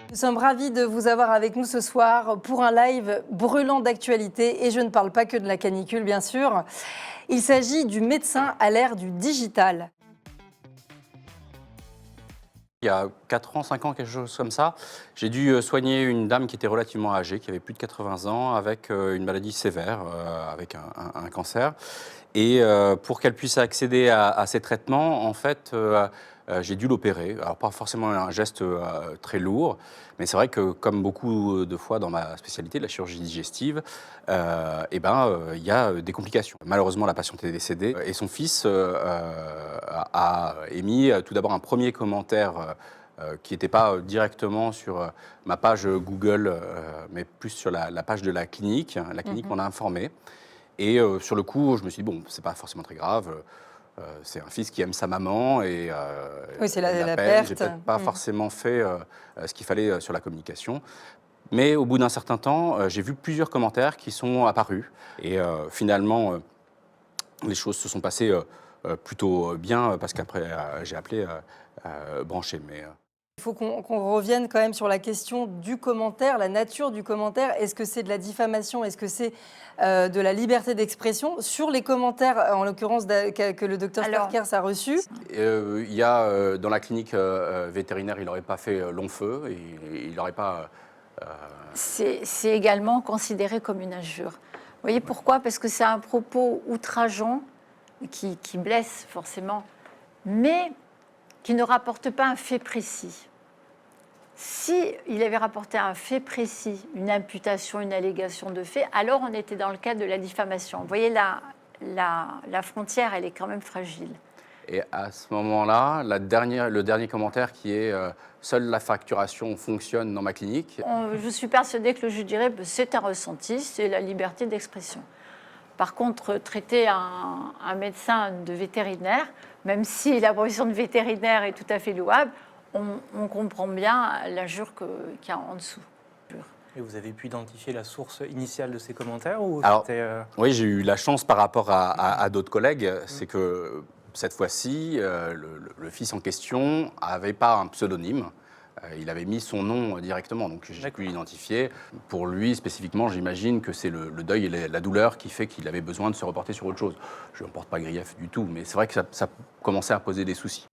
Nous sommes ravis de vous avoir avec nous ce soir pour un live brûlant d'actualité. Et je ne parle pas que de la canicule, bien sûr. Il s'agit du médecin à l'ère du digital. Il y a 4 ans, 5 ans, quelque chose comme ça, j'ai dû soigner une dame qui était relativement âgée, qui avait plus de 80 ans, avec une maladie sévère, avec un cancer. Et pour qu'elle puisse accéder à ces traitements, en fait, j'ai dû l'opérer. Alors pas forcément un geste très lourd, mais c'est vrai que comme beaucoup de fois dans ma spécialité, la chirurgie digestive, il y a des complications. Malheureusement, la patiente est décédée et son fils a émis tout d'abord un premier commentaire qui n'était pas directement sur ma page Google, mais plus sur la page de la clinique. La clinique m'en a informé. Et sur le coup, je me suis dit, bon, c'est pas forcément très grave. C'est un fils qui aime sa maman et Oui, c'est il la l'appelle. J'ai perte. peut-être pas forcément fait ce qu'il fallait sur la communication. Mais au bout d'un certain temps, j'ai vu plusieurs commentaires qui sont apparus. Et finalement, les choses se sont passées plutôt bien parce qu'après, j'ai appelé Branché. Il faut qu'on revienne quand même sur la question du commentaire, la nature du commentaire. Est-ce que c'est de la diffamation? Est-ce que c'est de la liberté d'expression? Sur les commentaires, en l'occurrence, que le docteur Sperkers a reçus. Il y a dans la clinique vétérinaire, il n'aurait pas fait long feu, et il n'aurait pas. C'est également considéré comme une injure. Vous voyez pourquoi? Parce que c'est un propos outrageant qui blesse forcément, mais qui ne rapporte pas un fait précis. Si il avait rapporté un fait précis, une imputation, une allégation de fait, alors on était dans le cadre de la diffamation. Vous voyez, la frontière, elle est quand même fragile. Et à ce moment-là, le dernier commentaire qui est seule la facturation fonctionne dans ma clinique. Je suis persuadée que le juge dirait que c'est un ressenti, c'est la liberté d'expression. Par contre, traiter un médecin de vétérinaire, même si la profession de vétérinaire est tout à fait louable, on comprend bien l'injure qu'il y a en dessous. Et vous avez pu identifier la source initiale de ces commentaires ou Alors, c'était, oui, j'ai eu la chance par rapport à d'autres collègues, c'est que cette fois-ci, le fils en question n'avait pas un pseudonyme. Il avait mis son nom directement, donc j'ai pu l'identifier. Pour lui, spécifiquement, j'imagine que c'est le deuil et la douleur qui fait qu'il avait besoin de se reporter sur autre chose. Je n'en porte pas grief du tout, mais c'est vrai que ça commençait à poser des soucis.